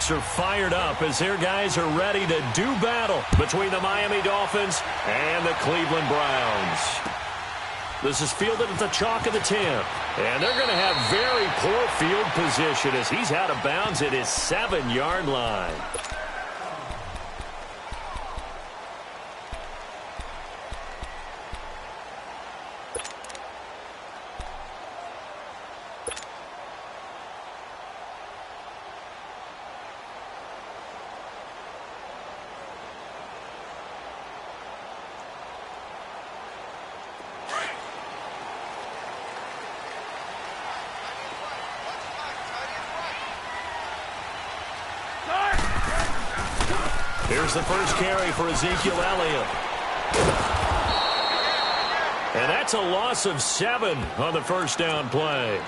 crowds are fired up as their guys are ready to do battle between the Miami Dolphins and the Cleveland Browns. This is fielded at the chalk of the 10. And they're going to have very poor field position as he's out of bounds at his 7-yard line. Here's the first carry for Ezekiel Elliott. And that's a loss of 7 on the first down play.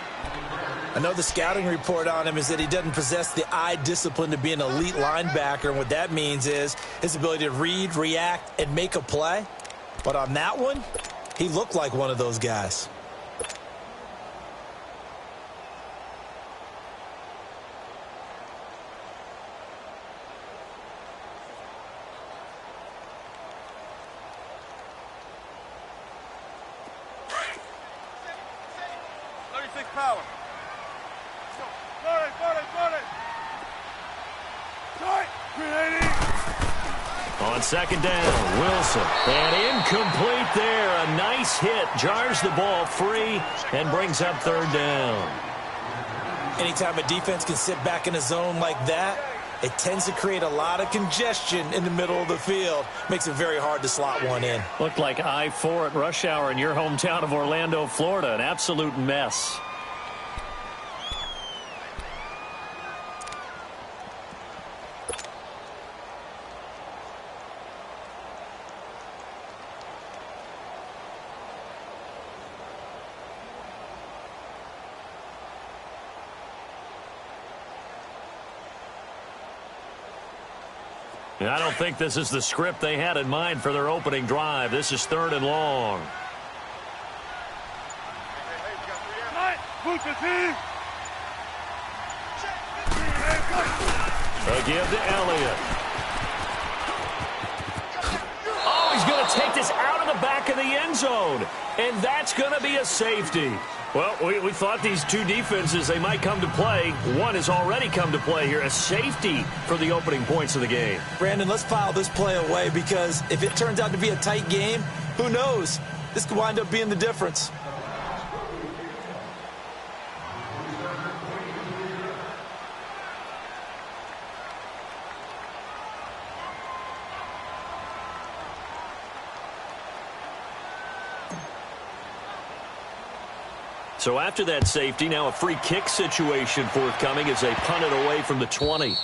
I know the scouting report on him is that he doesn't possess the eye discipline to be an elite linebacker. And what that means is his ability to read, react, and make a play. But on that one, he looked like one of those guys. Power. On second down, Wilson. And incomplete there. A nice hit. Jars the ball free and brings up third down. Anytime a defense can sit back in a zone like that, it tends to create a lot of congestion in the middle of the field. Makes it very hard to slot one in. Looked like I-4 at rush hour in your hometown of Orlando, Florida. An absolute mess. And I don't think this is the script they had in mind for their opening drive. This is 3rd and long. A give to Elliott. Oh, he's going to take this out of the back of the end zone. And that's going to be a safety. Well, we thought these two defenses, they might come to play. One has already come to play here. A safety for the opening points of the game. Brandon, let's file this play away because if it turns out to be a tight game, who knows? This could wind up being the difference. So after that safety, now a free kick situation forthcoming as they punt it away from the 20.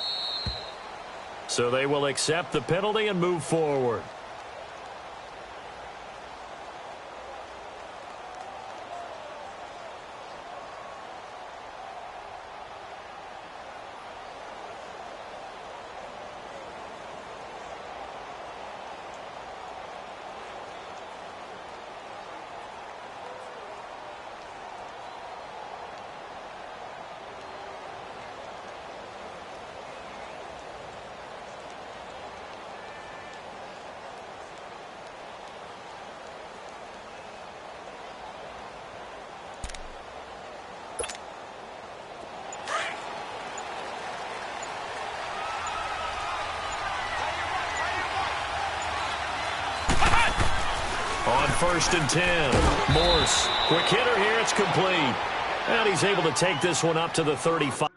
So they will accept the penalty and move forward. On 1st and 10, Morse. Quick hitter here, it's complete. And he's able to take this one up to the 35.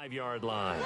5-yard line.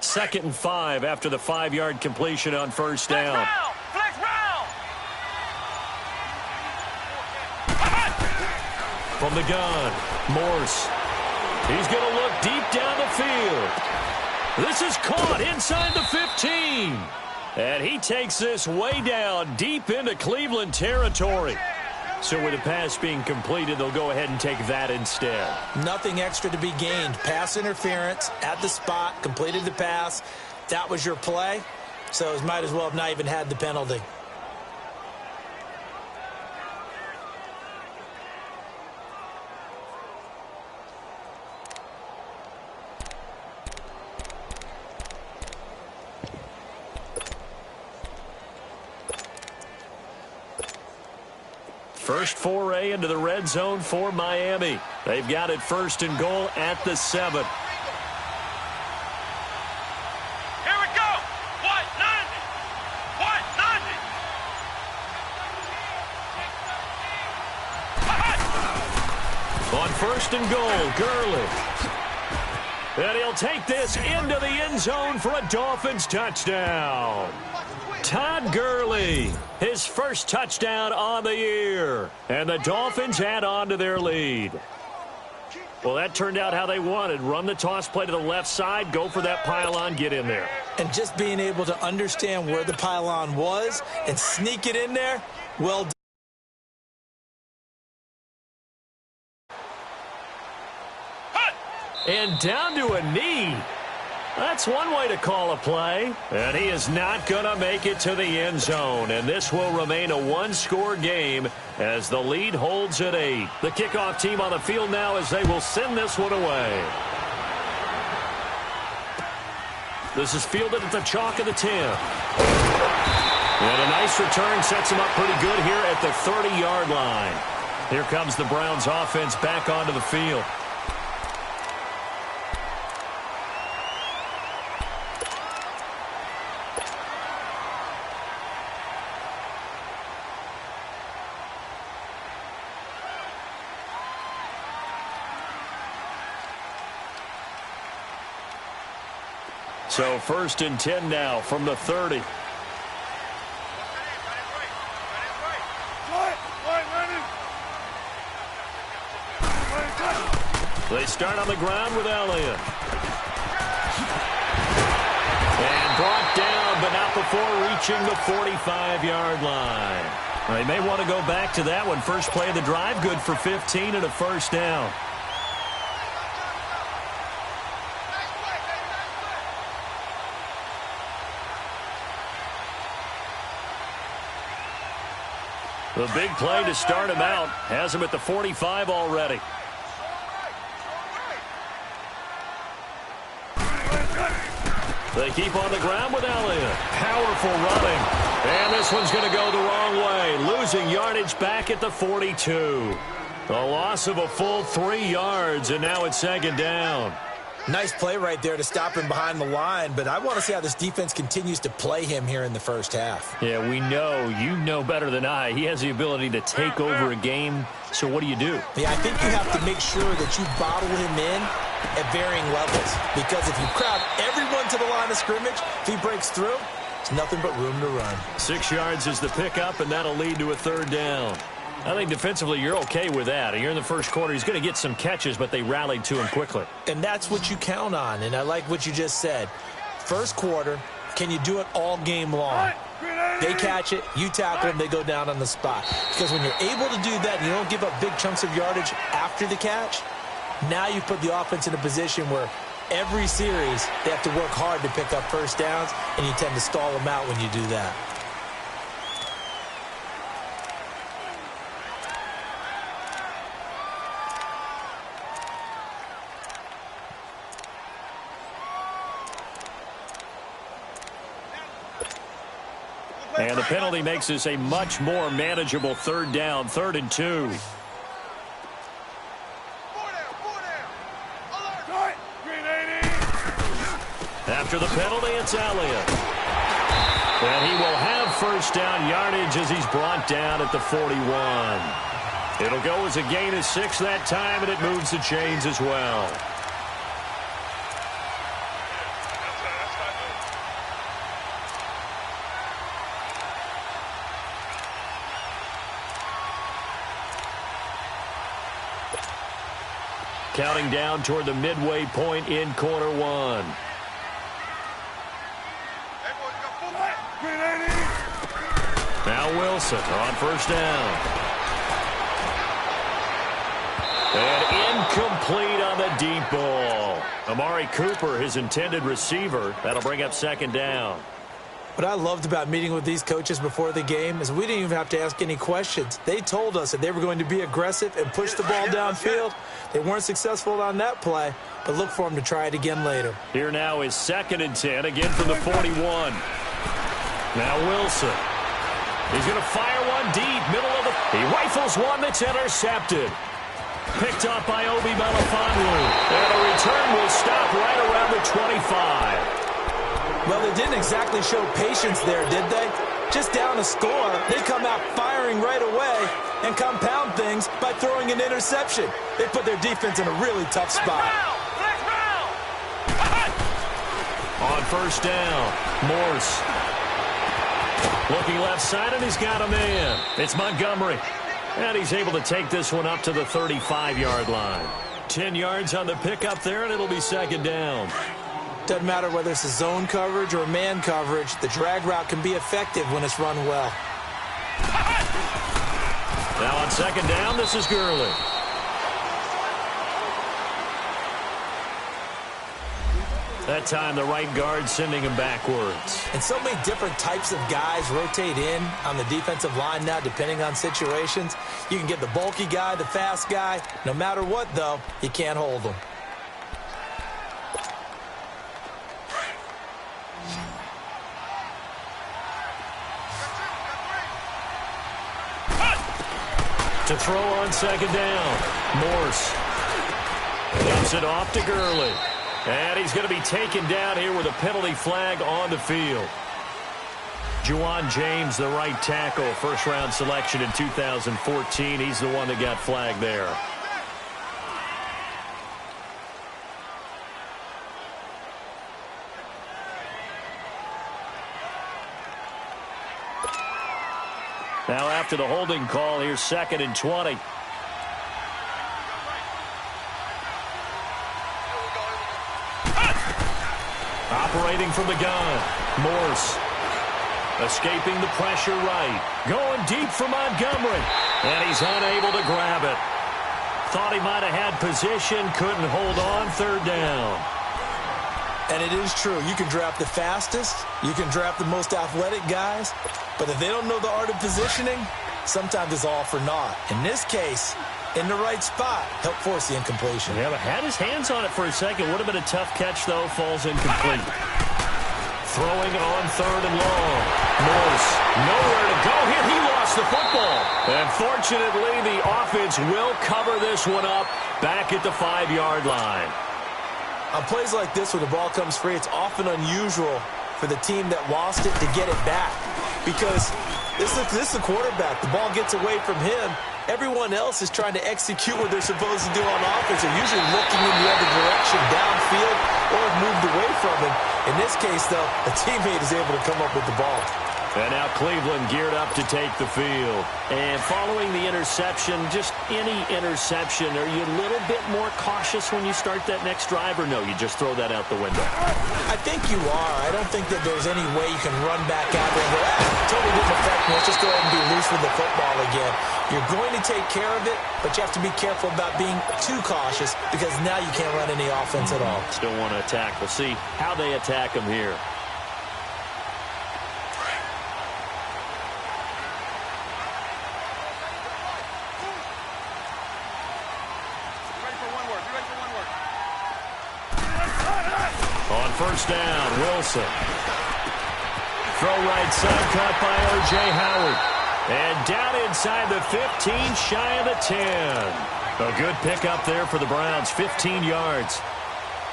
Second and 5 after the 5-yard completion on first down. Flex round. From the gun, Morse. He's going to look deep down the field. This is caught inside the 15. And he takes this way down deep into Cleveland territory. So with the pass being completed, they'll go ahead and take that instead. Nothing extra to be gained. Pass interference at the spot, completed the pass. That was your play, so it might as well have not even had the penalty. First foray into the red zone for Miami. They've got it first and goal at the 7. Here we go. What? 90. What? 90. On first and goal, Gurley. And he'll take this into the end zone for a Dolphins touchdown. Todd Gurley, his first touchdown on the year. And the Dolphins add on to their lead. Well, that turned out how they wanted. Run the toss play to the left side, go for that pylon, get in there. And just being able to understand where the pylon was and sneak it in there, well done. And down to a knee. That's one way to call a play. And he is not going to make it to the end zone. And this will remain a one-score game as the lead holds at 8. The kickoff team on the field now as they will send this one away. This is fielded at the chalk of the 10. And a nice return sets him up pretty good here at the 30-yard line. Here comes the Browns offense back onto the field. So first and 10 now from the 30. They start on the ground with Elliott. And brought down, but not before reaching the 45-yard line. They may want to go back to that one. First play of the drive, good for 15 and a first down. The big play to start him out has him at the 45 already. They keep on the ground with Elliott. Powerful running. And this one's going to go the wrong way. Losing yardage back at the 42. A loss of a full 3 yards, and now it's second down. Nice play right there to stop him behind the line, but I want to see how this defense continues to play him here in the first half. Yeah, we know. You know better than I. He has the ability to take over a game, so what do you do? Yeah, I think you have to make sure that you bottle him in at varying levels, because if you crowd everyone to the line of scrimmage, if he breaks through, it's nothing but room to run. 6 yards is the pickup, and that'll lead to a third down. I think defensively you're okay with that. Here in the first quarter, he's going to get some catches, but they rallied to him quickly. And that's what you count on, and I like what you just said. First quarter, can you do it all game long? They catch it, you tackle them, they go down on the spot. Because when you're able to do that and you don't give up big chunks of yardage after the catch, Now you put the offense in a position where every series they have to work hard to pick up first downs, and you tend to stall them out when you do that. And the penalty makes this a much more manageable third down, 3rd and 2. After the penalty, it's Elliott. And he will have first down yardage as he's brought down at the 41. It'll go as a gain of 6 that time, and it moves the chains as well. Counting down toward the midway point in quarter 1. Now Wilson on first down. And incomplete on the deep ball. Amari Cooper, his intended receiver. That'll bring up 2nd down. What I loved about meeting with these coaches before the game is we didn't even have to ask any questions. They told us that they were going to be aggressive and push the ball downfield. They weren't successful on that play, but look for them to try it again later. Here now is 2nd and 10, again from the 41. Now Wilson. He's going to fire one deep, middle of the... He rifles one that's intercepted. Picked up by Obi Melifonwu. And a return will stop right around the 25. Well, they didn't exactly show patience there, did they? Just down a score, they come out firing right away and compound things by throwing an interception. They put their defense in a really tough spot. On first down, Morse. Looking left side, and he's got a man. It's Montgomery. And he's able to take this one up to the 35-yard line. 10 yards on the pickup there, and it'll be 2nd down. Doesn't matter whether it's a zone coverage or man coverage, the drag route can be effective when it's run well. Now on 2nd down, this is Gurley. That time the right guard sending him backwards. And so many different types of guys rotate in on the defensive line now depending on situations. You can get the bulky guy, the fast guy. No matter what, though, you can't hold them. To throw on 2nd down, Morse dumps it off to Gurley. And he's going to be taken down here with a penalty flag on the field. Juwan James, the right tackle, 1st-round selection in 2014. He's the one that got flagged there. Now after the holding call, here's 2nd and 20. Operating from the gun, Morse. Escaping the pressure right. Going deep for Montgomery. And he's unable to grab it. Thought he might have had position, couldn't hold on, 3rd down. And it is true. You can draft the fastest. You can draft the most athletic guys. But if they don't know the art of positioning, sometimes it's all for naught. In this case, in the right spot, help force the incompletion. Yeah, but had his hands on it for a second. Would have been a tough catch, though. Falls incomplete. Throwing on 3rd and long. Morse, nowhere to go here. He lost the football. And fortunately, the offense will cover this one up back at the 5-yard line. On plays like this where the ball comes free, it's often unusual for the team that lost it to get it back. Because this is the quarterback. The ball gets away from him. Everyone else is trying to execute what they're supposed to do on offense. They're usually looking in the other direction, downfield, or have moved away from him. In this case, though, a teammate is able to come up with the ball. And now Cleveland geared up to take the field. And following the interception, just any interception, are you a little bit more cautious when you start that next drive, or no, you just throw that out the window? I think you are. I don't think that there's any way you can run back out there and go, totally didn't affect me. Let's just go ahead and be loose with the football again. You're going to take care of it, but you have to be careful about being too cautious because now you can't run any offense at all. Still want to attack. We'll see how they attack him here. On first down, Wilson. Throw right side, caught by O.J. Howard. And down inside the 15, shy of the 10. A good pickup there for the Browns, 15 yards.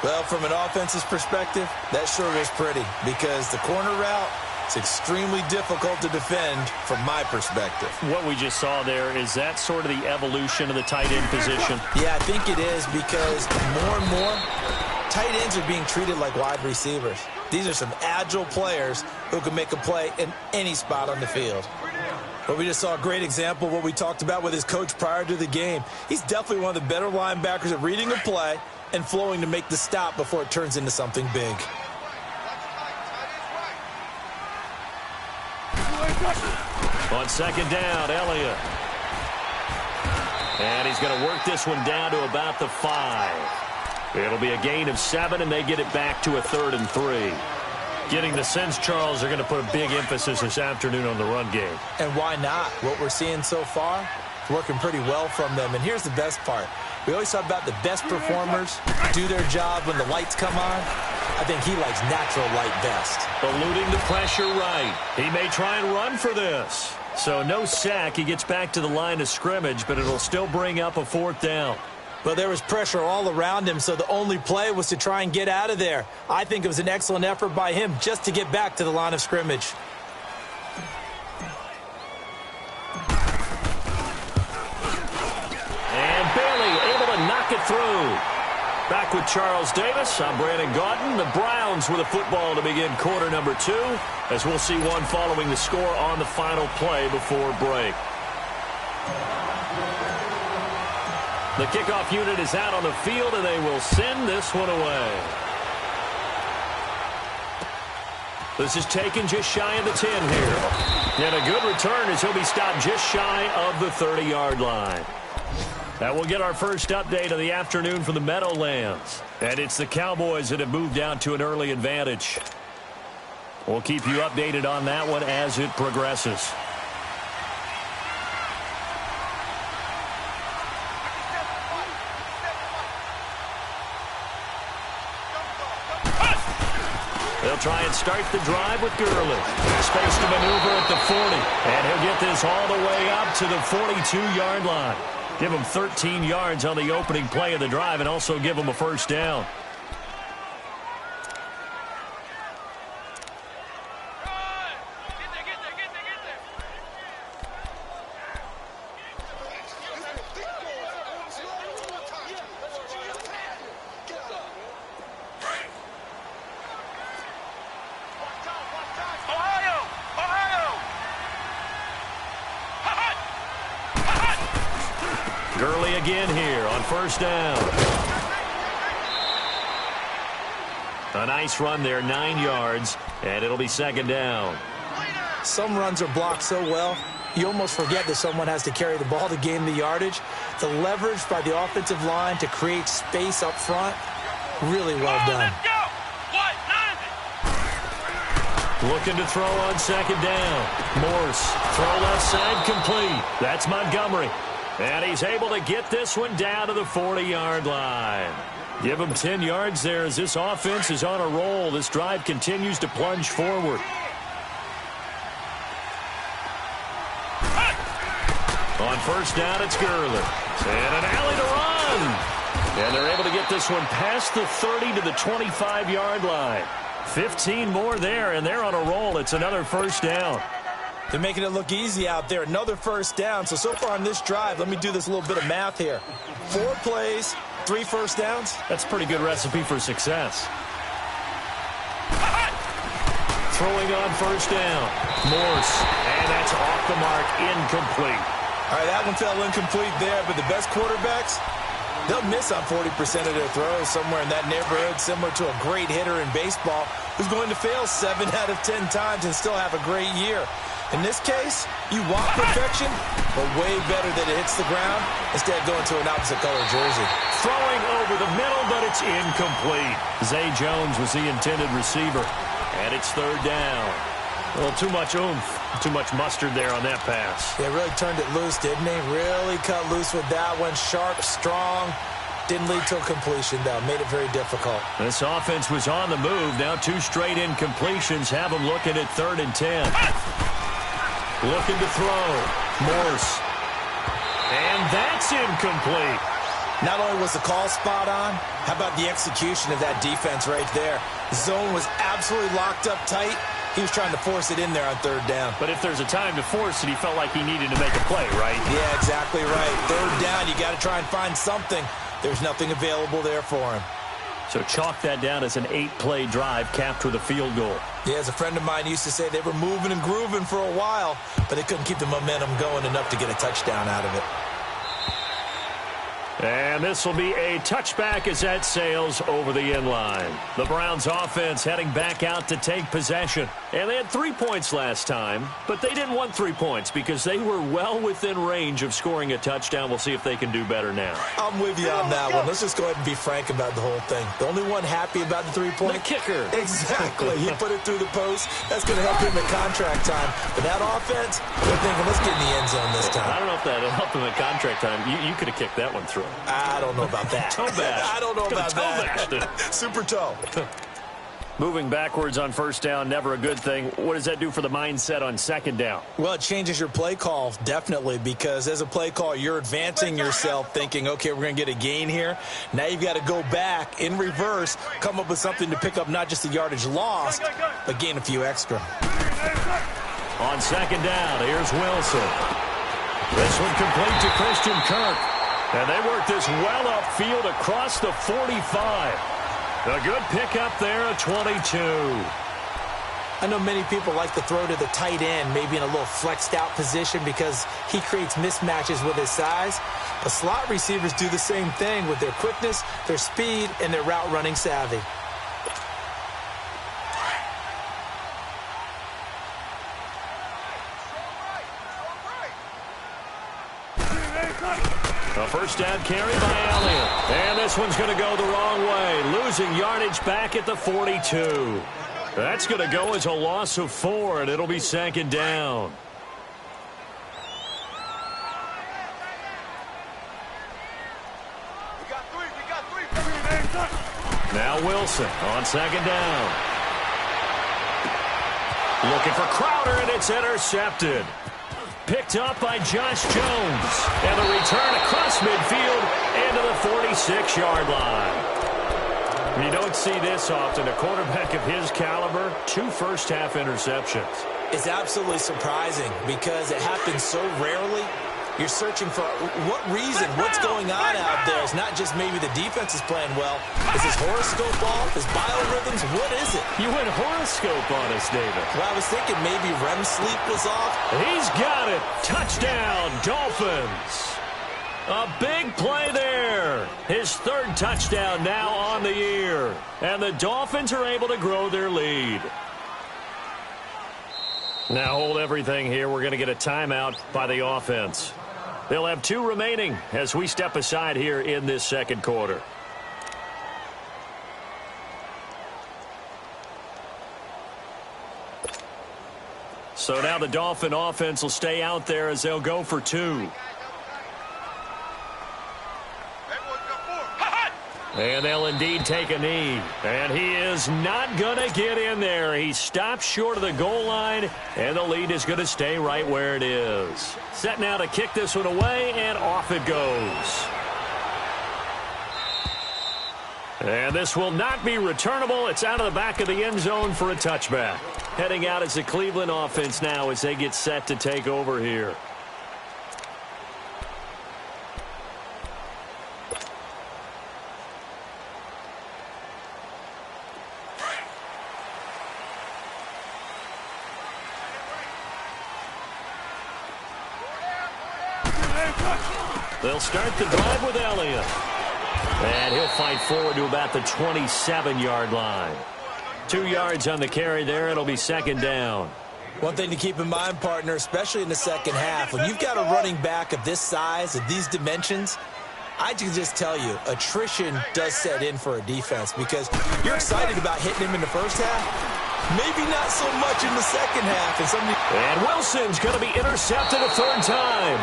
Well, from an offense's perspective, that sure was pretty because the corner route is extremely difficult to defend from my perspective. What we just saw there, is that sort of the evolution of the tight end position? Yeah, I think it is because more and more tight ends are being treated like wide receivers. These are some agile players who can make a play in any spot on the field. But we just saw a great example of what we talked about with his coach prior to the game. He's definitely one of the better linebackers at reading a play and flowing to make the stop before it turns into something big. On second down, Elliott. And he's going to work this one down to about the 5. It'll be a gain of 7, and they get it back to a 3rd and 3. Getting the sense, Charles, they're going to put a big emphasis this afternoon on the run game. And why not? What we're seeing so far, working pretty well from them. And here's the best part. We always talk about the best performers do their job when the lights come on. I think he likes natural light best. Eluding the pressure right. He may try and run for this. So no sack. He gets back to the line of scrimmage, but it'll still bring up a 4th down. Well, there was pressure all around him, so the only play was to try and get out of there. I think it was an excellent effort by him just to get back to the line of scrimmage. And Bailey able to knock it through. Back with Charles Davis, I'm Brandon Gaudin. The Browns with a football to begin quarter number 2, as we'll see one following the score on the final play before break. The kickoff unit is out on the field, and they will send this one away. This is taken just shy of the 10 here. And a good return as he'll be stopped just shy of the 30-yard line. That will get our first update of the afternoon from the Meadowlands. And it's the Cowboys that have moved out to an early advantage. We'll keep you updated on that one as it progresses. They'll try and start the drive with Gurley. Space to maneuver at the 40. And he'll get this all the way up to the 42-yard line. Give him 13 yards on the opening play of the drive and also give him a first down. Gurley again here on first down. A nice run there, 9 yards, and it'll be second down. Some runs are blocked so well, you almost forget that someone has to carry the ball to gain the yardage. The leverage by the offensive line to create space up front, really well done. Looking to throw on second down. Morse, throw left side complete. That's Montgomery. And he's able to get this one down to the 40-yard line. Give him 10 yards there as this offense is on a roll. This drive continues to plunge forward. On first down, it's Gurley. And an alley to run. And they're able to get this one past the 30 to the 25-yard line. 15 more there, and they're on a roll. It's another first down. They're making it look easy out there. Another first down. So far on this drive, let me do this little bit of math here. 4 plays, 3 first downs. That's a pretty good recipe for success. throwing on first down. Morse, and that's off the mark, incomplete. All right, that one fell incomplete there, but the best quarterbacks, they'll miss on 40% of their throws, somewhere in that neighborhood, similar to a great hitter in baseball who's going to fail 7 out of 10 times and still have a great year. In this case, you want perfection, but way better that it hits the ground instead of going to an opposite color jersey. Throwing over the middle, but it's incomplete. Zay Jones was the intended receiver, and it's third down. Well, too much oomph, too much mustard there on that pass. Yeah, really turned it loose, didn't he? Really cut loose with that one. Sharp, strong. Didn't lead to a completion, though. Made it very difficult. This offense was on the move. Now 2 straight incompletions have them looking at 3rd and 10. Looking to throw. Morse. And that's incomplete. Not only was the call spot on, how about the execution of that defense right there? The zone was absolutely locked up tight. He was trying to force it in there on 3rd down. But if there's a time to force it, he felt like he needed to make a play, right? Yeah, exactly right. 3rd down, you got to try and find something. There's nothing available there for him. So chalk that down as an 8-play drive capped with a field goal. Yeah, as a friend of mine used to say, they were moving and grooving for a while, but they couldn't keep the momentum going enough to get a touchdown out of it. And this will be a touchback as that sails over the end line. The Browns offense heading back out to take possession. And they had 3 points last time, but they didn't want 3 points because they were well within range of scoring a touchdown. We'll see if they can do better now. I'm with you on that one. Let's just go ahead and be frank about the whole thing. The only one happy about the 3-point? The kicker. Exactly. He put it through the post. That's going to help him at contract time. But that offense, they're thinking, let's get in the end zone this time. I don't know if that'll help him at contract time. You could have kicked that one through. I don't know about that. Toe bash. I don't know about that. It. Super toe. Moving backwards on first down, never a good thing. What does that do for the mindset on 2nd down? Well, it changes your play call, definitely, because as a play call, you're advancing yourself thinking, okay, we're going to get a gain here. Now you've got to go back in reverse, come up with something to pick up not just the yardage lost, but gain a few extra. On 2nd down, here's Wilson. This one complete to Christian Kirk. And they work this well upfield across the 45. A good pickup there at 22. I know many people like to throw to the tight end, maybe in a little flexed out position because he creates mismatches with his size. But slot receivers do the same thing with their quickness, their speed, and their route running savvy. A first down carry by Elliott. And this one's going to go the wrong way. Losing yardage back at the 42. That's going to go as a loss of 4, and it'll be 2nd down. Now Wilson on 2nd down. Looking for Crowder, and it's intercepted. Picked up by Josh Jones. And the return across midfield into the 46-yard line. You don't see this often. A quarterback of his caliber, 2 first-half interceptions. It's absolutely surprising because it happens so rarely. You're searching for what reason, what's going on out there. It's not just maybe the defense is playing well. Is his horoscope off? His biorhythms? What is it? You went horoscope on us, David. Well, I was thinking maybe REM sleep was off. He's got it. Touchdown, Dolphins. A big play there. His 3rd touchdown now on the year. And the Dolphins are able to grow their lead. Now hold everything here. We're going to get a timeout by the offense. They'll have 2 remaining as we step aside here in this 2nd quarter. So now the Dolphin offense will stay out there as they'll go for 2. And they'll indeed take a knee. And he is not going to get in there. He stops short of the goal line, and the lead is going to stay right where it is. Set now to kick this one away, and off it goes. And this will not be returnable. It's out of the back of the end zone for a touchback. Heading out is the Cleveland offense now as they get set to take over here. They'll start the drive with Elliott. And he'll fight forward to about the 27-yard line. 2 yards on the carry there. It'll be second down. One thing to keep in mind, partner, especially in the second half, when you've got a running back of this size, of these dimensions, I can just tell you, attrition does set in for a defense because you're excited about hitting him in the first half. Maybe not so much in the second half. And Wilson's going to be intercepted a third time.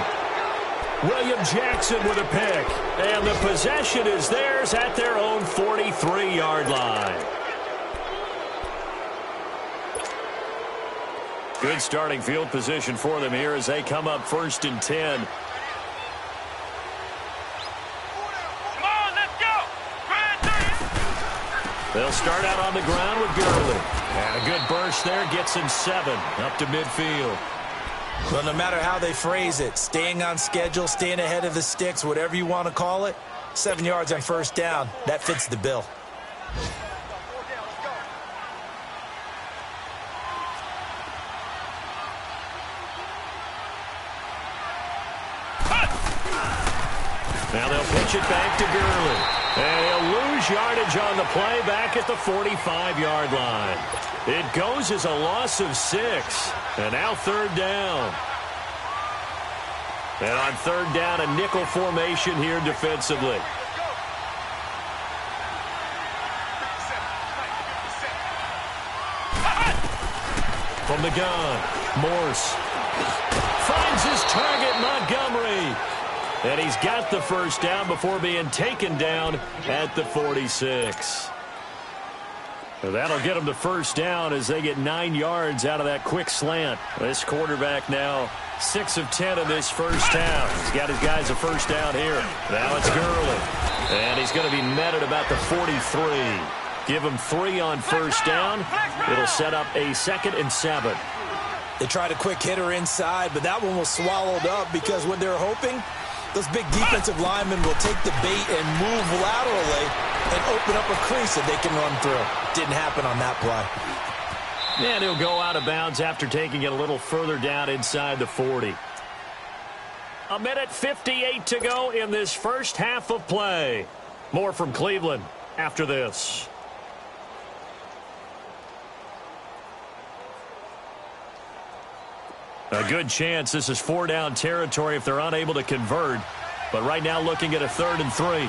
William Jackson with a pick. And the possession is theirs at their own 43-yard line. Good starting field position for them here as they come up 1st and 10. Come on, let's go. They'll start out on the ground with Gurley. And a good burst there gets him 7 up to midfield. Well, no matter how they phrase it, staying on schedule, staying ahead of the sticks, whatever you want to call it, 7 yards on first down, that fits the bill. Now they'll pitch it back to Gurley. And he'll lose yardage on the play back at the 45-yard line. It goes as a loss of 6. And now third down. And on third down, a nickel formation here defensively. From the gun, Morse finds his target, Montgomery. And he's got the first down before being taken down at the 46. That'll get them the first down as they get 9 yards out of that quick slant. This quarterback now 6 of 10 in this first half. He's got his guys a first down here. Now it's Gurley. And he's going to be met at about the 43. Give him 3 on first down. It'll set up a 2nd and 7. They tried a quick hitter inside, but that one was swallowed up because what they're hoping, those big defensive linemen will take the bait and move laterally and open up a crease that they can run through. Didn't happen on that play. And he'll go out of bounds after taking it a little further down inside the 40. 1:58 to go in this first half of play. More from Cleveland after this. A good chance this is 4-down territory if they're unable to convert. But right now looking at a 3rd and 3.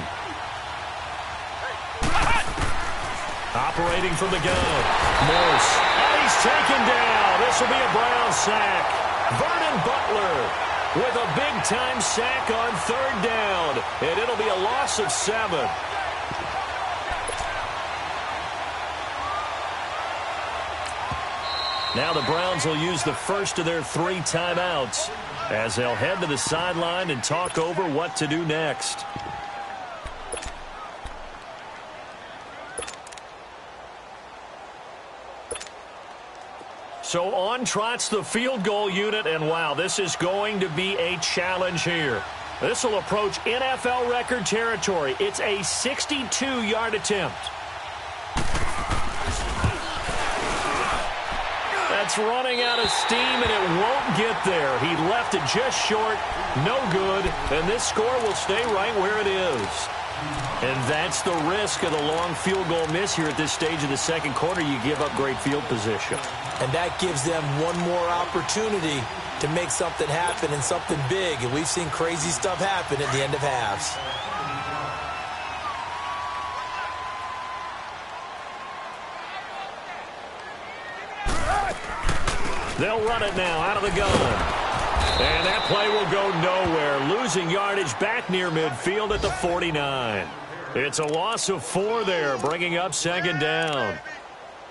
Operating from the gun. Morse. And he's taken down. This will be a Brown sack. Vernon Butler with a big-time sack on 3rd down. And it'll be a loss of 7. Now the Browns will use the first of their 3 timeouts as they'll head to the sideline and talk over what to do next. So on trots the field goal unit, and wow, this is going to be a challenge here. This will approach NFL record territory. It's a 62-yard attempt. That's running out of steam, and it won't get there. He left it just short, no good, and this score will stay right where it is. And that's the risk of the long field goal miss here at this stage of the second quarter. You give up great field position. And that gives them one more opportunity to make something happen and something big. And we've seen crazy stuff happen at the end of halves. They'll run it now out of the gun. And that play will go nowhere. Losing yardage back near midfield at the 49. It's a loss of 4 there, bringing up 2nd down.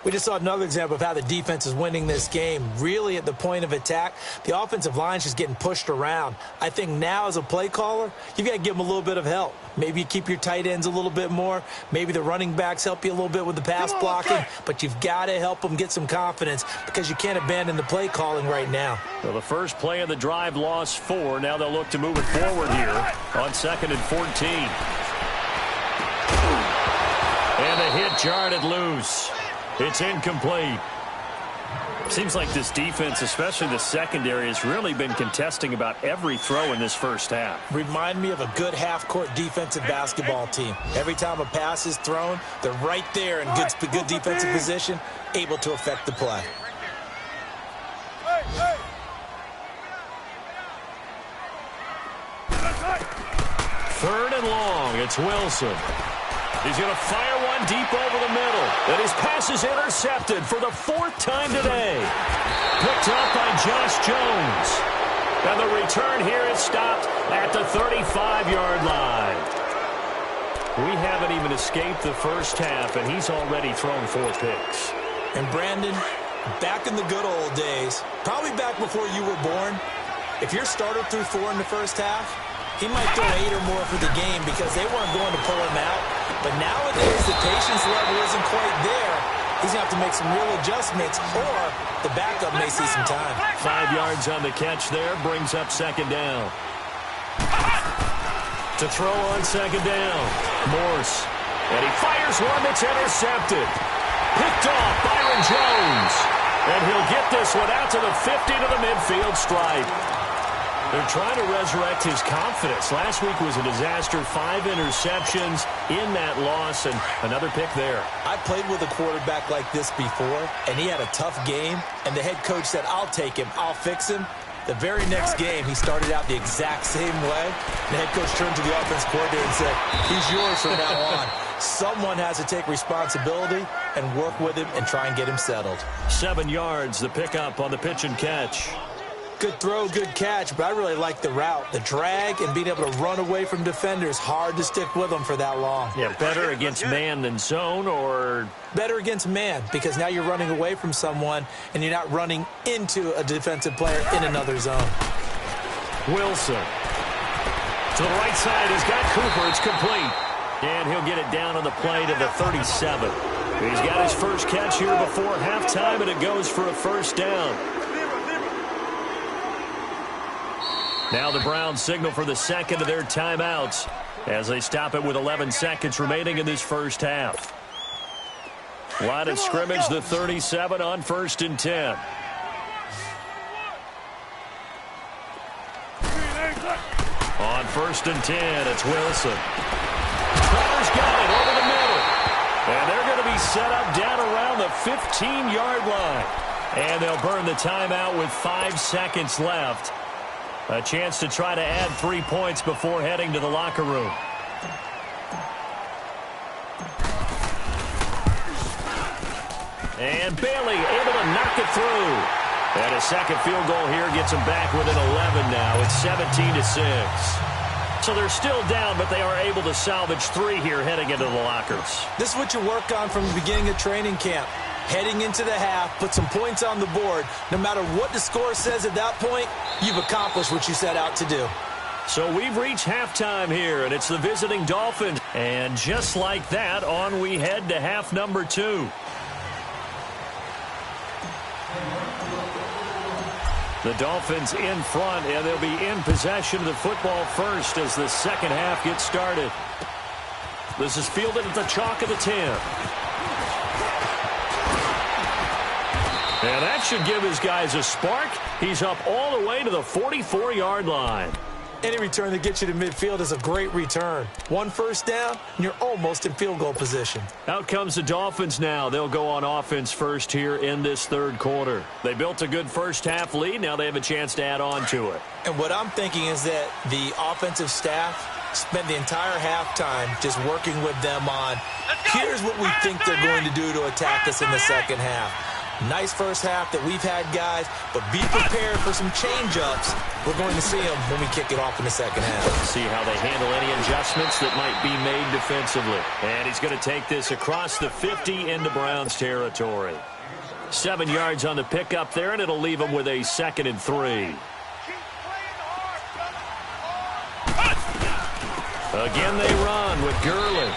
We just saw another example of how the defense is winning this game. Really at the point of attack, the offensive line's just getting pushed around. I think now as a play caller, you've got to give them a little bit of help. Maybe you keep your tight ends a little bit more. Maybe the running backs help you a little bit with the pass blocking. But you've got to help them get some confidence because you can't abandon the play calling right now. Well, the first play of the drive lost 4. Now they'll look to move it forward here on 2nd and 14. And the hit jarred it loose. It's incomplete. Seems like this defense, especially the secondary, has really been contesting about every throw in this first half. Remind me of a good half-court defensive basketball team. Every time a pass is thrown, they're right there in good defensive position, able to affect the play. Third and long, it's Wilson. He's going to fire one deep over the middle. And his pass is intercepted for the 4th time today. Picked up by Josh Jones. And the return here is stopped at the 35-yard line. We haven't even escaped the first half, and he's already thrown 4 picks. And Brandon, back in the good old days, probably back before you were born, if your starter threw 4 in the first half, he might throw 8 or more for the game because they weren't going to pull him out. But nowadays, the patience level isn't quite there. He's going to have to make some real adjustments, or the backup may see some time. 5 yards on the catch there, brings up second down. To throw on second down, Morse. And he fires one that's intercepted. Picked off Byron Jones. And he'll get this one out to the 50 to the midfield stripe. They're trying to resurrect his confidence. Last week was a disaster. 5 interceptions in that loss, and another pick there. I played with a quarterback like this before, and he had a tough game, and the head coach said, I'll take him, I'll fix him. The very next game, he started out the exact same way. The head coach turned to the offense coordinator and said, he's yours from now on. Someone has to take responsibility and work with him and try and get him settled. 7 yards, the pickup on the pitch and catch. Good throw, good catch, but I really like the route. The drag and being able to run away from defenders, hard to stick with them for that long. Yeah, better against man than zone, or? Better against man, because now you're running away from someone and you're not running into a defensive player in another zone. Wilson. To the right side, he's got Cooper. It's complete. And he'll get it down on the play to the 37. He's got his first catch here before halftime, and it goes for a first down. Now the Browns signal for the second of their timeouts as they stop it with 11 seconds remaining in this first half. Line of scrimmage, the 37 on 1st and 10. On 1st and 10, it's Wilson. Trevor's got it over the middle. And they're going to be set up down around the 15-yard line. And they'll burn the timeout with 5 seconds left. A chance to try to add 3 points before heading to the locker room. And Bailey able to knock it through. And a second field goal here gets them back within 11 now. It's 17-6. So they're still down, but they are able to salvage 3 here heading into the lockers. This is what you work on from the beginning of training camp. Heading into the half, put some points on the board. No matter what the score says at that point, you've accomplished what you set out to do. So we've reached halftime here, and it's the visiting Dolphins. And just like that, on we head to half number 2. The Dolphins in front, and they'll be in possession of the football first as the second half gets started. This is fielded at the chalk of the 10. And that should give his guys a spark. He's up all the way to the 44-yard line. Any return that gets you to midfield is a great return. 1 first down, and you're almost in field goal position. Out comes the Dolphins now. They'll go on offense first here in this third quarter. They built a good first half lead. Now they have a chance to add on to it. And what I'm thinking is that the offensive staff spent the entire halftime just working with them on, here's what we think they're going to do to attack us in the second half. Nice first half that we've had, guys, but be prepared for some change-ups. We're going to see them when we kick it off in the second half. See how they handle any adjustments that might be made defensively. And he's going to take this across the 50 into Browns territory. 7 yards on the pickup there, and it'll leave him with a 2nd and 3. Again they run with Gurley.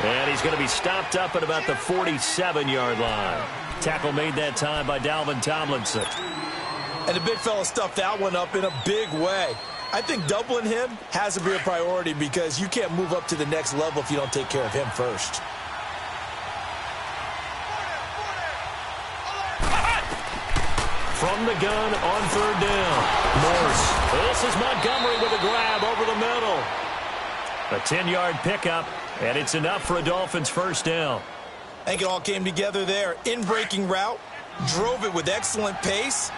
And he's going to be stopped up at about the 47-yard line. Tackle made that time by Dalvin Tomlinson. And the big fella stuffed that one up in a big way. I think doubling him has to be a priority because you can't move up to the next level if you don't take care of him first. from the gun on third down. Morse. This is Montgomery with a grab over the middle. A 10-yard pickup, and it's enough for a Dolphins first down. I think it all came together there. In-breaking route, drove it with excellent pace.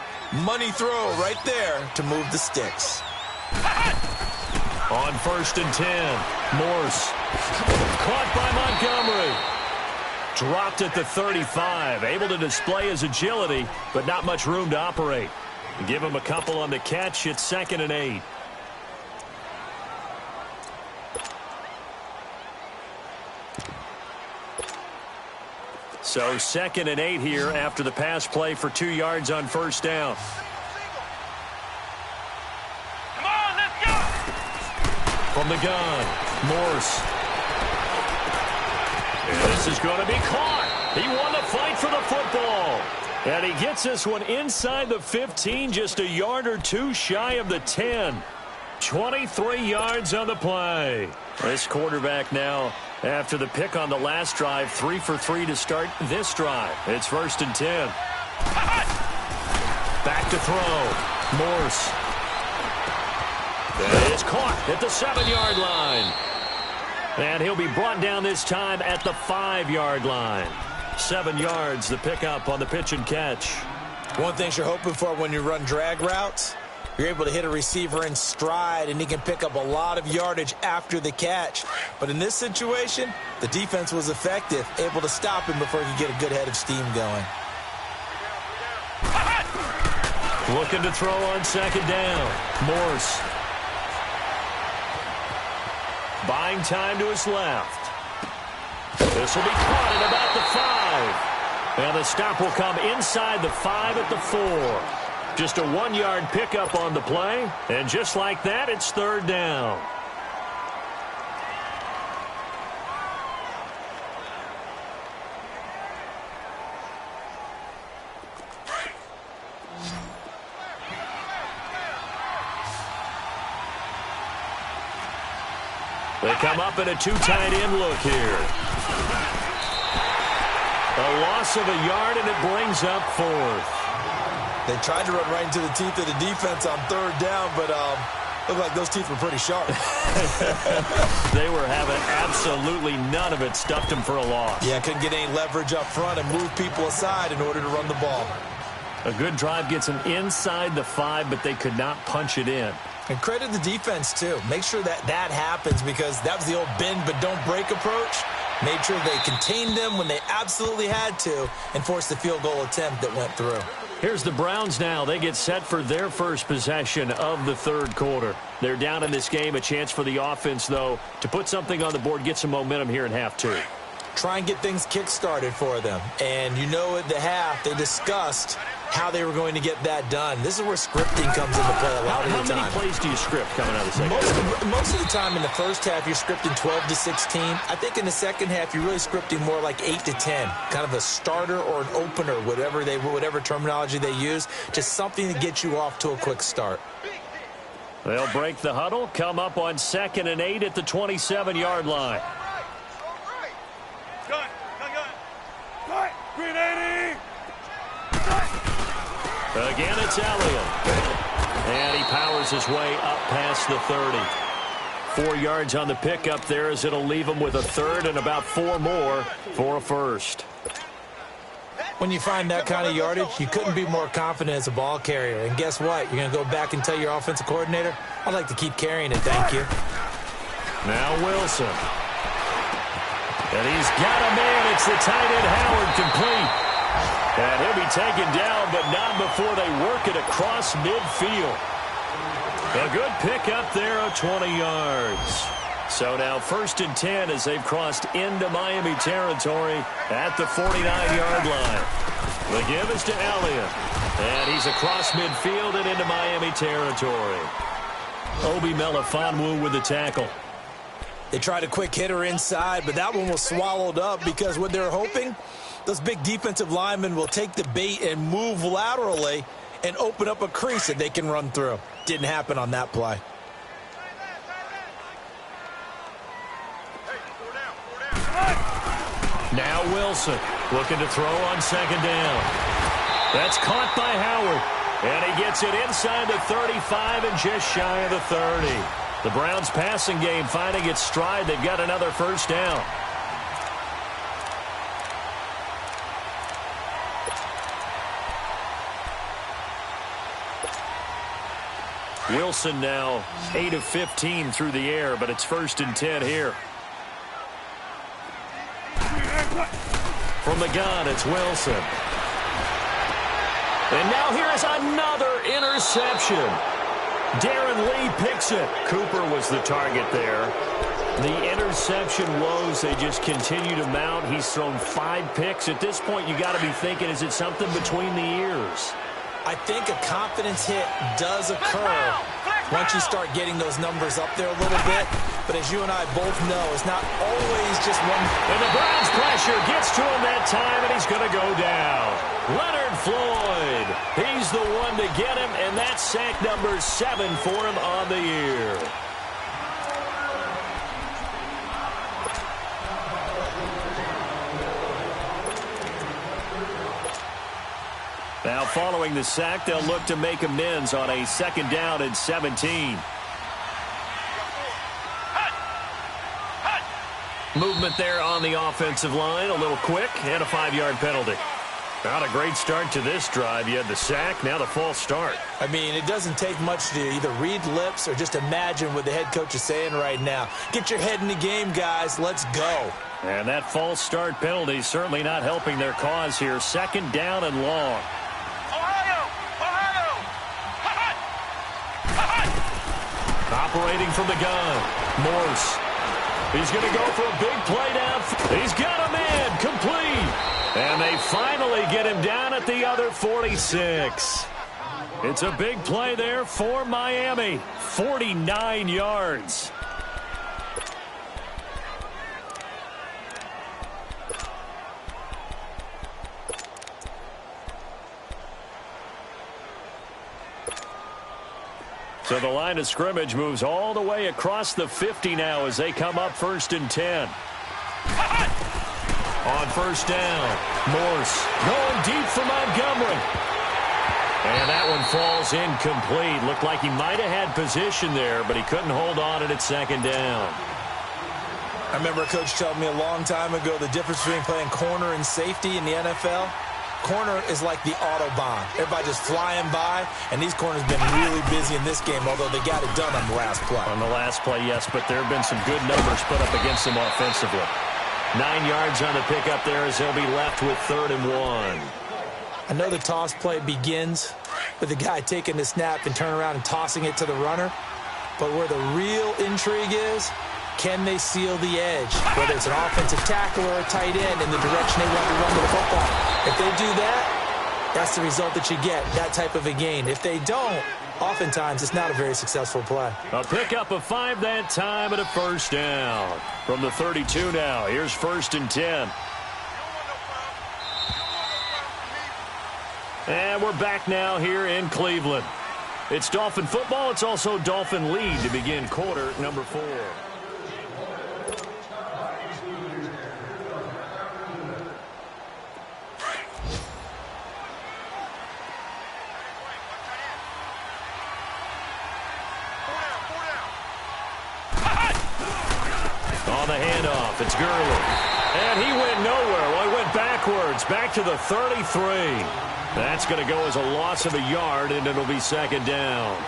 Money throw right there to move the sticks. On 1st and 10, Morse. Caught by Montgomery. Dropped at the 35. Able to display his agility, but not much room to operate. Give him a couple on the catch. It's 2nd and 8. So 2nd and 8 here after the pass play for 2 yards on first down. Come on, let's go! From the gun, Morse. And this is going to be caught. He won the fight for the football. And he gets this one inside the 15, just a yard or two shy of the 10. 23 yards on the play. This quarterback now, after the pick on the last drive, 3 for 3 to start this drive. It's 1st and 10. Back to throw. Morse. And it's caught at the 7-yard line. And he'll be brought down this time at the 5-yard line. 7 yards, the pickup on the pitch and catch. One thing you're hoping for when you run drag routes, you're able to hit a receiver in stride, and he can pick up a lot of yardage after the catch. But in this situation, the defense was effective, able to stop him before he could get a good head of steam going. Looking to throw on 2nd down. Morse. Buying time to his left. This will be caught at about the 5. And the stop will come inside the 5 at the 4. Just a 1-yard pickup on the play. And just like that, it's 3rd down. They come up in a 2 tight end look here. A loss of a yard, and it brings up 4th. They tried to run right into the teeth of the defense on 3rd down, but looked like those teeth were pretty sharp. They were having absolutely none of it. Stuffed him for a loss. Yeah, couldn't get any leverage up front and move people aside in order to run the ball. A good drive gets them inside the 5, but they could not punch it in. And credit the defense, too. Make sure that happens, because that was the old bend but don't break approach. Made sure they contained them when they absolutely had to and forced the field goal attempt that went through. Here's the Browns now. They get set for their first possession of the 3rd quarter. They're down in this game. A chance for the offense, though, to put something on the board, get some momentum here in half 2. Try and get things kick-started for them. And you know at the half, they discussed how they were going to get that done. This is where scripting comes into play a lot of the time. How many plays do you script coming out of the second half? Most of the time in the first half, you're scripting 12 to 16. I think in the second half, you're really scripting more like 8 to 10. Kind of a starter or an opener, whatever terminology they use. Just something to get you off to a quick start. They'll break the huddle, come up on 2nd and 8 at the 27-yard line. Gun. Green 80. Again, it's Elliott. And he powers his way up past the 30. 4 yards on the pickup there, as it'll leave him with a 3rd and about 4 more for a first. When you find that kind of yardage, you couldn't be more confident as a ball carrier. And guess what? You're going to go back and tell your offensive coordinator, I'd like to keep carrying it, thank you. Now Wilson. And he's got a man. It's the tight end Howard, complete. And he'll be taken down, but not before they work it across midfield. A good pickup there of 20 yards. So now 1st and 10 as they've crossed into Miami territory at the 49-yard line. The give is to Elliott. And he's across midfield and into Miami territory. Obi Melifonwu with the tackle. They tried a quick hitter inside, but that one was swallowed up because what they're hoping, those big defensive linemen will take the bait and move laterally and open up a crease that they can run through. Didn't happen on that play. Now Wilson looking to throw on 2nd down. That's caught by Howard. And he gets it inside the 35 and just shy of the 30. The Browns passing game finding its stride. They've got another first down. Wilson now 8 of 15 through the air, but it's 1st and 10 here. From the gun, it's Wilson. And now here's another interception. Darren Lee picks it. Cooper was the target there. The interception woes, they just continue to mount. He's thrown 5 picks. At this point, you got to be thinking, is it something between the ears? I think a confidence hit does occur once you start getting those numbers up there a little bit. But as you and I both know, it's not always just one. And the Browns pressure gets to him that time, and he's going to go down. Leonard Floyd, he's the one to get him, and that's sack number 7 for him on the year. Now following the sack, they'll look to make amends on a 2nd down and 17. Movement there on the offensive line, a little quick, and a 5-yard penalty. Not a great start to this drive. You had the sack, now the false start. I mean, it doesn't take much to either read lips or just imagine what the head coach is saying right now. Get your head in the game, guys. Let's go. And that false start penalty certainly not helping their cause here. 2nd down and long. Operating from the gun, Morse. He's going to go for a big play down. He's got him in, complete. And they finally get him down at the other 46. It's a big play there for Miami. 49 yards. So the line of scrimmage moves all the way across the 50 now as they come up 1st and 10. On 1st down, Morse going deep for Montgomery. And that one falls incomplete. Looked like he might have had position there, but he couldn't hold on it at 2nd down. I remember a coach told me a long time ago the difference between playing corner and safety in the NFL. Corner is like the Autobahn. Everybody just flying by, and these corners have been really busy in this game, although they got it done on the last play. On the last play, yes, but there have been some good numbers put up against them offensively. 9 yards on the pickup there as they'll be left with 3rd and 1. I know the toss play begins with the guy taking the snap and turning around and tossing it to the runner, but where the real intrigue is, can they seal the edge, whether it's an offensive tackle or a tight end in the direction they want to run the football. If they do that, that's the result that you get, that type of a gain. If they don't, oftentimes it's not a very successful play. A pickup of 5 that time and a 1st down. From the 32 now, here's 1st and 10. And we're back now here in Cleveland. It's Dolphin football. It's also Dolphin lead to begin quarter number 4. On the handoff, it's Gurley. And he went nowhere. Well, he went backwards, back to the 33. That's going to go as a loss of a yard, and it'll be 2nd down.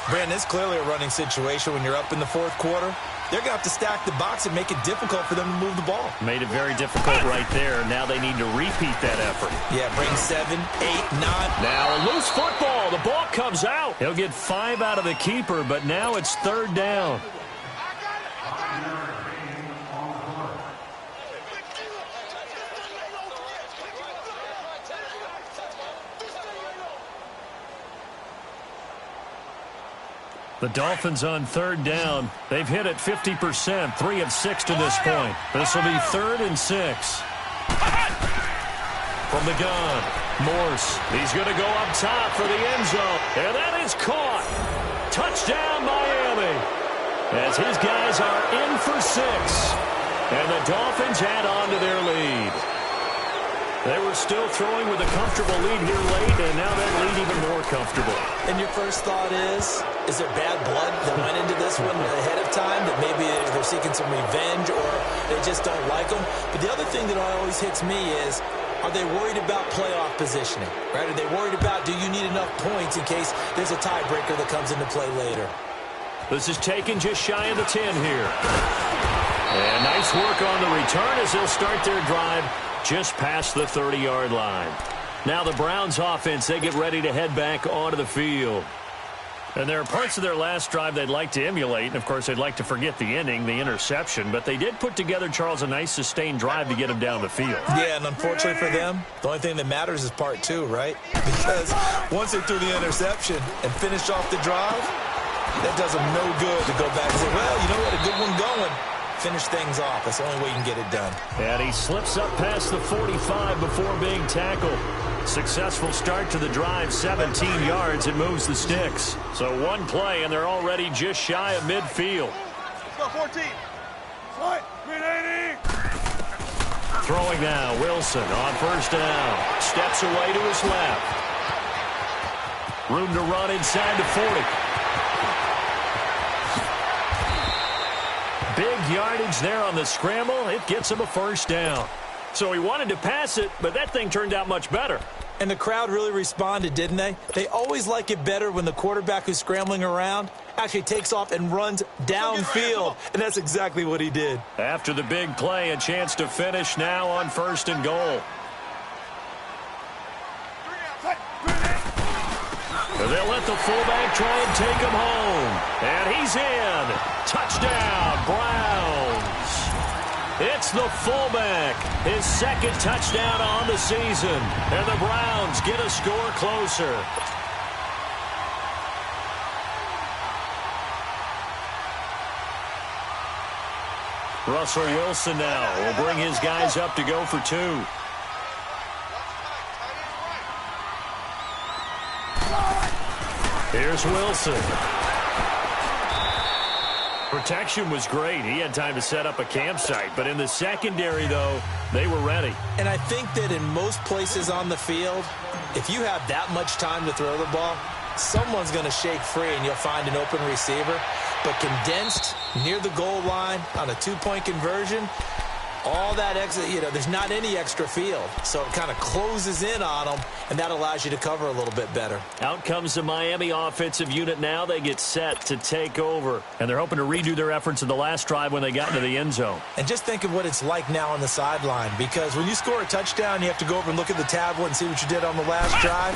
Brandon, it's clearly a running situation when you're up in the 4th quarter. They're going to have to stack the box and make it difficult for them to move the ball. Made it very difficult right there. Now they need to repeat that effort. Yeah, bring 7, 8, 9. Now a loose football. The ball comes out. He'll get 5 out of the keeper, but now it's 3rd down. The Dolphins on 3rd down. They've hit it 50%, 3 of 6 to this point. This will be 3rd and 6. From the gun, Morse. He's going to go up top for the end zone. And that is caught. Touchdown, Miami. As his guys are in for 6. And the Dolphins add on to their lead. They were still throwing with a comfortable lead here late, and now that lead even more comfortable. And your first thought is there bad blood that went into this one ahead of time, that maybe they're seeking some revenge or they just don't like them? But the other thing that always hits me is, are they worried about playoff positioning, right? Are they worried about, do you need enough points in case there's a tiebreaker that comes into play later? This is taken just shy of the 10 here. And nice work on the return as they'll start their drive just past the 30-yard line. Now the Browns offense, they get ready to head back onto the field. And there are parts of their last drive they'd like to emulate. And, of course, they'd like to forget the ending, the interception. But they did put together, Charles, a nice sustained drive to get them down the field. Yeah, and unfortunately for them, the only thing that matters is part two, right? Because once they threw the interception and finished off the drive, that does them no good to go back and say, well, you know what, a good one going. Finish things off. That's the only way you can get it done. And he slips up past the 45 before being tackled. Successful start to the drive, 17 yards, and moves the sticks. So one play, and they're already just shy of midfield. Let's go, 14. Right, 380. Throwing now, Wilson on first down. Steps away to his left. Room to run inside the 40. Big yardage there on the scramble. It gets him a first down. So he wanted to pass it, but that thing turned out much better. And the crowd really responded, didn't they? They always like it better when the quarterback who's scrambling around actually takes off and runs downfield. And that's exactly what he did. After the big play, a chance to finish now on first and goal. They'll let the fullback try and take him home. And he's in. Touchdown, Browns. It's the fullback. His second touchdown on the season. And the Browns get a score closer. Russell Wilson now will bring his guys up to go for two. Here's Wilson. Protection was great. He had time to set up a campsite. But in the secondary, though, they were ready. And I think that in most places on the field, if you have that much time to throw the ball, someone's going to shake free and you'll find an open receiver. But condensed near the goal line on a two-point conversion, all that extra, there's not any extra field. So it kind of closes in on them, and that allows you to cover a little bit better. Out comes the Miami offensive unit now. They get set to take over. And they're hoping to redo their efforts in the last drive when they got into the end zone. And just think of what it's like now on the sideline. Because when you score a touchdown, you have to go over and look at the tablet and see what you did on the last drive.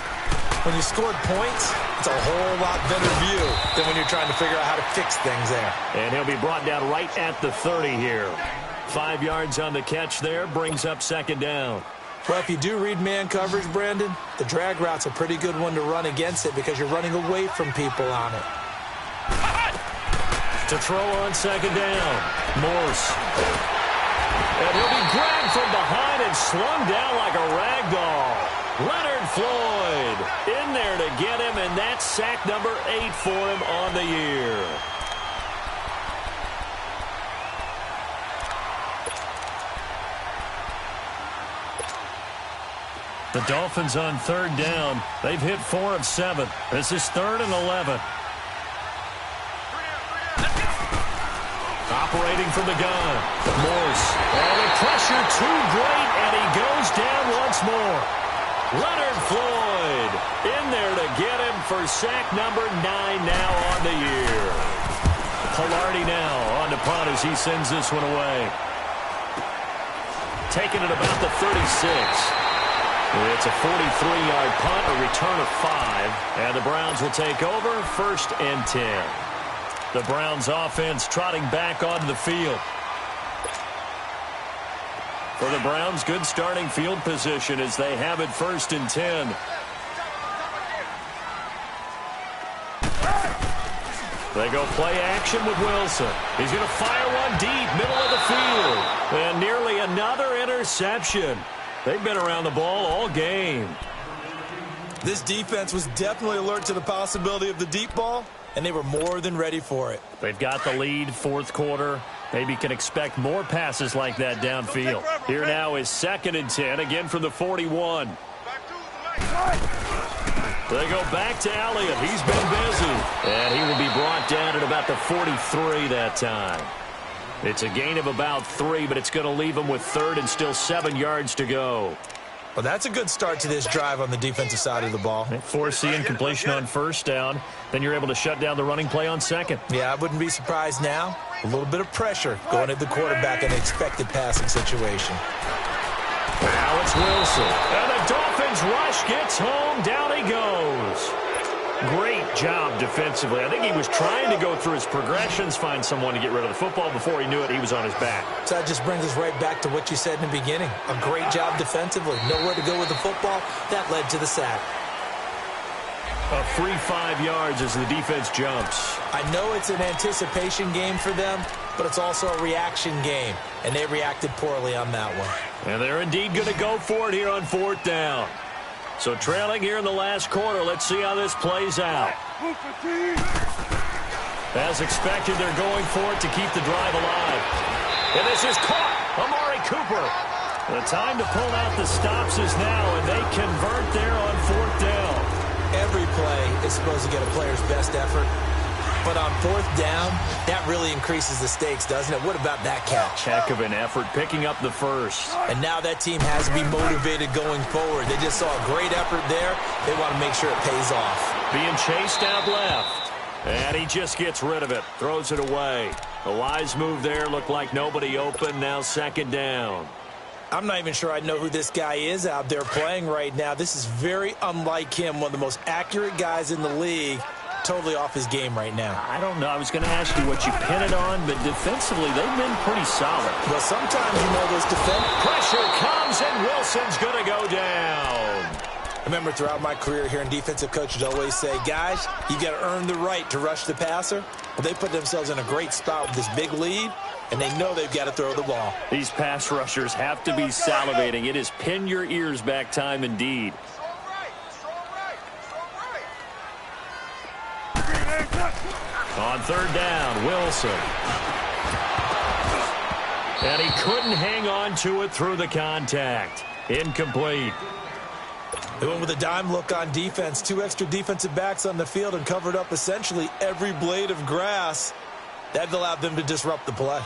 When you scored points, it's a whole lot better view than when you're trying to figure out how to fix things there. And he'll be brought down right at the 30 here. 5 yards on the catch there, brings up second down. Well, if you do read man coverage, Brandon, the drag route's a pretty good one to run against it because you're running away from people on it. To throw on second down, Morse. And he'll be grabbed from behind and slung down like a rag doll. Leonard Floyd in there to get him, and that's sack number 8 for him on the year. The Dolphins on third down. They've hit 4 of 7. This is 3rd and 11. Operating from the gun, Morse. And the pressure too great, and he goes down once more. Leonard Floyd in there to get him for sack number 9 now on the year. Pilardi now on to punt as he sends this one away. Taking it about the 36. It's a 43-yard punt, a return of 5, and the Browns will take over 1st and 10. The Browns offense trotting back onto the field. For the Browns, good starting field position as they have it 1st and 10. They go play action with Wilson. He's going to fire one deep, middle of the field. And nearly another interception. They've been around the ball all game. This defense was definitely alert to the possibility of the deep ball, and they were more than ready for it. They've got the lead, 4th quarter. Maybe can expect more passes like that downfield. Here now is 2nd and 10, again from the 41. They go back to Elliott. He's been busy. And he will be brought down at about the 43 that time. It's a gain of about 3, but it's going to leave him with 3rd and still 7 yards to go. Well, that's a good start to this drive on the defensive side of the ball. Forcing completion on 1st down. Then you're able to shut down the running play on 2nd. Yeah, I wouldn't be surprised now. A little bit of pressure going at the quarterback in an expected passing situation. Now it's Wilson. And the Dolphins rush gets home. Down he goes. Great job defensively. I think he was trying to go through his progressions, find someone to get rid of the football. Before he knew it, he was on his back. So that just brings us right back to what you said in the beginning. A great job defensively. Nowhere to go with the football. That led to the sack. A free 5 yards as the defense jumps. I know it's an anticipation game for them, but it's also a reaction game, and they reacted poorly on that one. And they're indeed going to go for it here on 4th down. So trailing here in the last quarter, let's see how this plays out. As expected, they're going for it to keep the drive alive. And this is caught. Amari Cooper. The time to pull out the stops is now, and they convert there on 4th down. Every play is supposed to get a player's best effort. But on 4th down, that really increases the stakes, doesn't it? What about that catch? Heck of an effort, picking up the first. And now that team has to be motivated going forward. They just saw a great effort there. They want to make sure it pays off. Being chased out left. And he just gets rid of it, throws it away. A wise move there, looked like nobody open, now 2nd down. I'm not even sure I know who this guy is out there playing right now. This is very unlike him, one of the most accurate guys in the league. Totally off his game right now. I don't know. I was going to ask you what you pin it on, but defensively, they've been pretty solid. Well, sometimes, you know, those pressure comes, and Wilson's going to go down. I remember throughout my career hearing defensive coaches always say, guys, you got to earn the right to rush the passer. Well, they put themselves in a great spot with this big lead, and they know they've got to throw the ball. These pass rushers have to be salivating. It is pin your ears back time indeed. On 3rd down, Wilson. And he couldn't hang on to it through the contact. Incomplete. They went with a dime look on defense. 2 extra defensive backs on the field and covered up essentially every blade of grass. That allowed them to disrupt the play.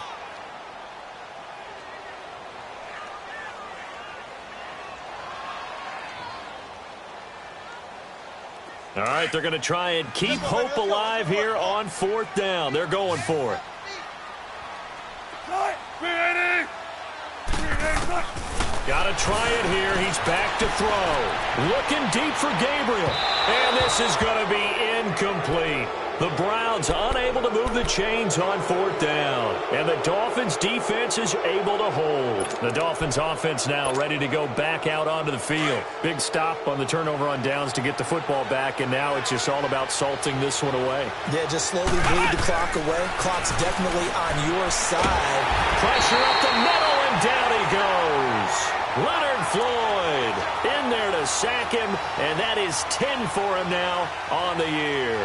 All right, they're going to try and keep hope alive here on 4th down. They're going for it. Got to try it here. He's back to throw. Looking deep for Gabriel. And this is going to be incomplete. The Browns unable to move the chains on 4th down. And the Dolphins defense is able to hold. The Dolphins offense now ready to go back out onto the field. Big stop on the turnover on downs to get the football back. And now it's just all about salting this one away. Yeah, just slowly bleed the clock away. Clock's definitely on your side. Pressure up the middle, and down he goes. Leonard Floyd in there to sack him. And that is 10 for him now on the year.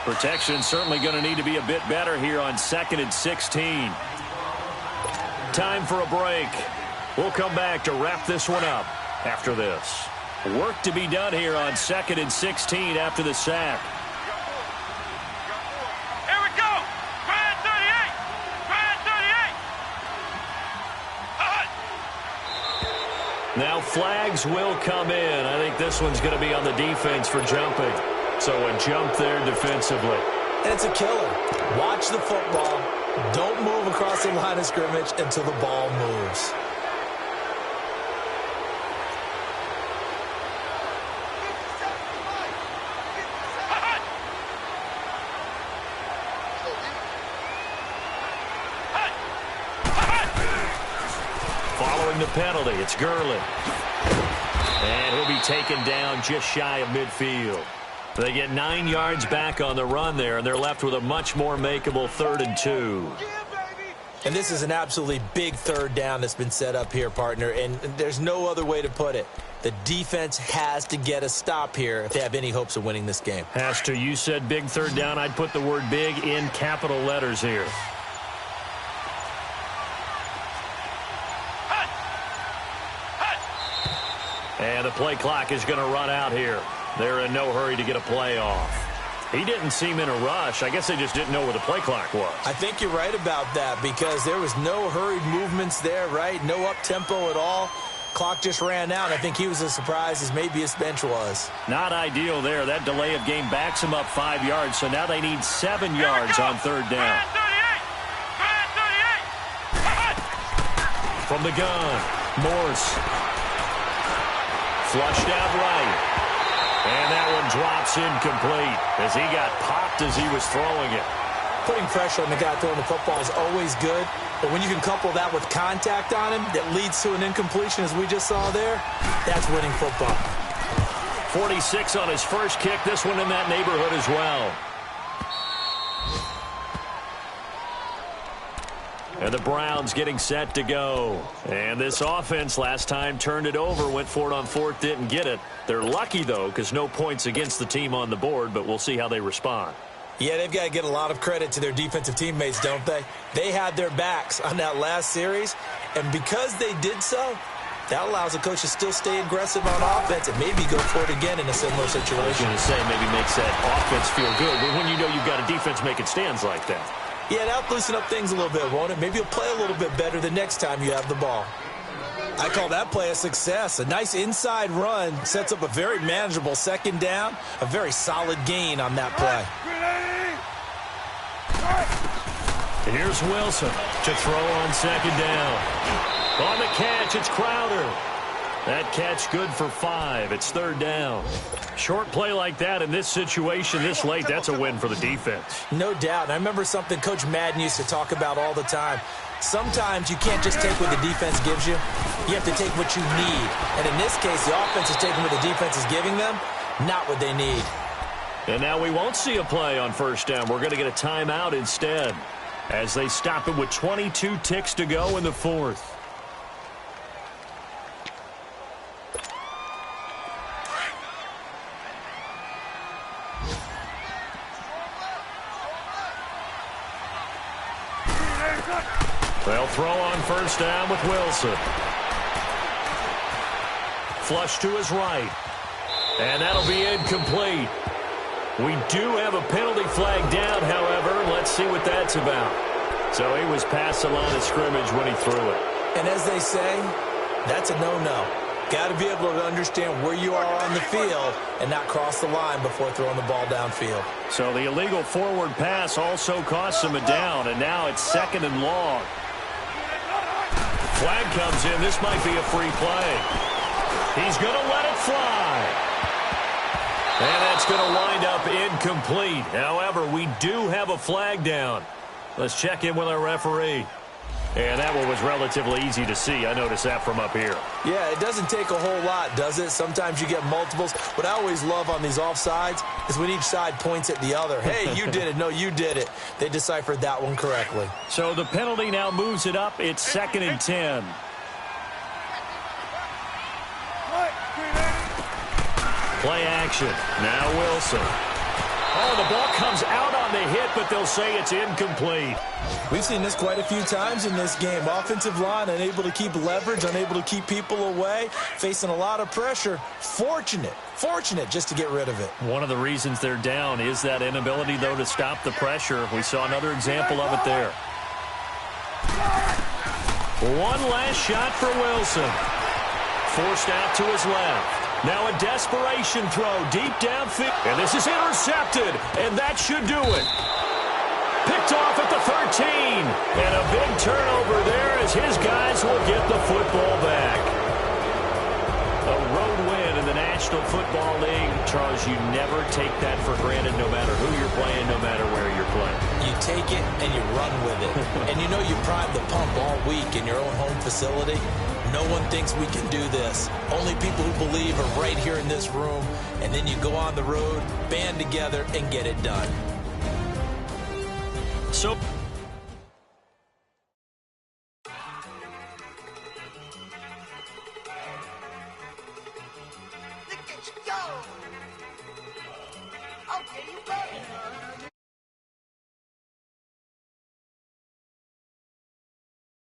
Protection certainly going to need to be a bit better here on 2nd and 16. Time for a break. We'll come back to wrap this one up after this. Work to be done here on 2nd and 16 after the sack. Here we go. Brad 38. Brad 38. Now flags will come in. I think this one's going to be on the defense for jumping. So a jump there defensively. And it's a killer. Watch the football. Don't move across the line of scrimmage until the ball moves. Following the penalty, it's Gurley. And he'll be taken down just shy of midfield. They get 9 yards back on the run there, and they're left with a much more makeable 3rd and 2. And this is an absolutely big 3rd down that's been set up here, partner, and there's no other way to put it. The defense has to get a stop here if they have any hopes of winning this game. Has to. You said big third down. I'd put the word big in capital letters here. And the play clock is going to run out here. They're in no hurry to get a play off. He didn't seem in a rush. I guess they just didn't know where the play clock was. I think you're right about that because there was no hurried movements there, right? No up-tempo at all. Clock just ran out. I think he was as surprised as maybe his bench was. Not ideal there. That delay of game backs him up 5 yards, so now they need 7 yards on third down. From the gun, Morse. Flushed out right. And that one drops incomplete as he got popped as he was throwing it. Putting pressure on the guy throwing the football is always good, but when you can couple that with contact on him that leads to an incompletion, as we just saw there, that's winning football. 46 on his first kick. This one in that neighborhood as well. And the Browns getting set to go. And this offense last time turned it over, went for it on fourth, didn't get it. They're lucky, though, because no points against the team on the board, but we'll see how they respond. Yeah, they've got to get a lot of credit to their defensive teammates, don't they? They had their backs on that last series, and because they did so, that allows the coach to still stay aggressive on offense and maybe go for it again in a similar situation. I was going to say maybe makes that offense feel good, but when you know you've got a defense making stands like that. Yeah, that'll loosen up things a little bit, won't it? Maybe you'll play a little bit better the next time you have the ball. I call that play a success. A nice inside run sets up a very manageable second down, a very solid gain on that play. Here's Wilson to throw on second down. On the catch, it's Crowder. That catch good for 5. It's third down. Short play like that in this situation this late, that's a win for the defense. No doubt. And I remember something Coach Madden used to talk about all the time. Sometimes you can't just take what the defense gives you. You have to take what you need. And in this case, the offense is taking what the defense is giving them, not what they need. And now we won't see a play on first down. We're going to get a timeout instead as they stop it with 22 ticks to go in the fourth. They'll throw on first down with Wilson. Flush to his right. And that'll be incomplete. We do have a penalty flag down, however. Let's see what that's about. So he was past the line of scrimmage when he threw it. And as they say, that's a no-no. Got to be able to understand where you are on the field and not cross the line before throwing the ball downfield. So the illegal forward pass also costs him a down, and now it's second and long. Flag comes in. This might be a free play. He's going to let it fly. And that's going to wind up incomplete. However, we do have a flag down. Let's check in with our referee. And that one was relatively easy to see. I noticed that from up here. Yeah, it doesn't take a whole lot, does it? Sometimes you get multiples. What I always love on these offsides is when each side points at the other. Hey, you did it. No, you did it. They deciphered that one correctly. So the penalty now moves it up. It's second and 10. Play action. Now Wilson. Oh, the ball comes out on the hit, but they'll say it's incomplete. We've seen this quite a few times in this game. Offensive line unable to keep leverage, unable to keep people away, facing a lot of pressure. Fortunate just to get rid of it. One of the reasons they're down is that inability, though, to stop the pressure. We saw another example of it there. One last shot for Wilson. Forced out to his left. Now a desperation throw deep downfield. And this is intercepted. And that should do it. Picked off at the 13. And a big turnover there as his guys will get the football back. A road win in the National Football League. Charles, you never take that for granted no matter who you're playing, no matter where you're playing. You take it and you run with it. And you know you prime the pump all week in your own home facility. No one thinks we can do this. Only people who believe are right here in this room. And then you go on the road, band together, and get it done. So Yeah, you got it.